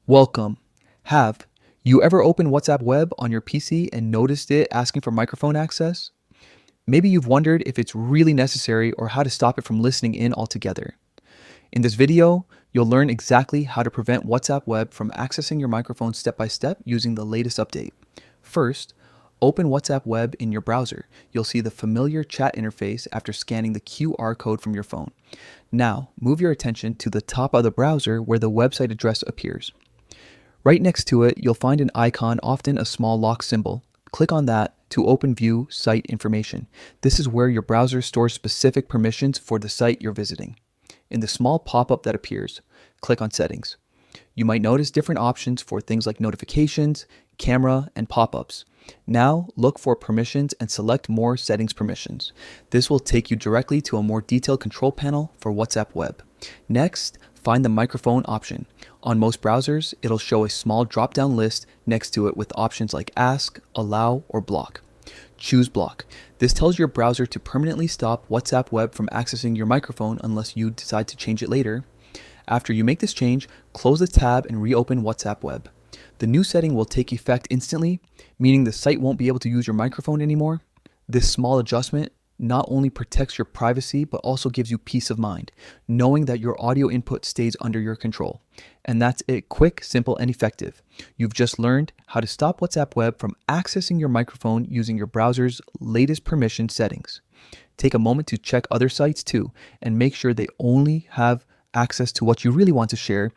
Welcome. Have you ever opened WhatsApp Web on your PC and noticed it asking for microphone access? Maybe you've wondered if it's really necessary or how to stop it from listening in altogether. In this video, you'll learn exactly how to prevent WhatsApp Web from accessing your microphone step by step using the latest update. First, open WhatsApp Web in your browser. You'll see the familiar chat interface after scanning the QR code from your phone. Now, move your attention to the top of the browser where the website address appears. Right next to it, you'll find an icon, often a small lock symbol. Click on that to open View Site Information. This is where your browser stores specific permissions for the site you're visiting. In the small pop-up that appears, click on Settings. You might notice different options for things like notifications, camera, and pop-ups. Now, look for permissions and select More Settings Permissions. This will take you directly to a more detailed control panel for WhatsApp Web. Next, find the microphone option. On most browsers, it'll show a small drop-down list next to it with options like Ask, Allow, or Block. Choose Block. This tells your browser to permanently stop WhatsApp Web from accessing your microphone unless you decide to change it later. After you make this change, close the tab and reopen WhatsApp Web. The new setting will take effect instantly, meaning the site won't be able to use your microphone anymore. This small adjustment not only protects your privacy, but also gives you peace of mind, knowing that your audio input stays under your control. And that's it, quick, simple, and effective. You've just learned how to stop WhatsApp Web from accessing your microphone using your browser's latest permission settings. Take a moment to check other sites too, and make sure they only have access to what you really want to share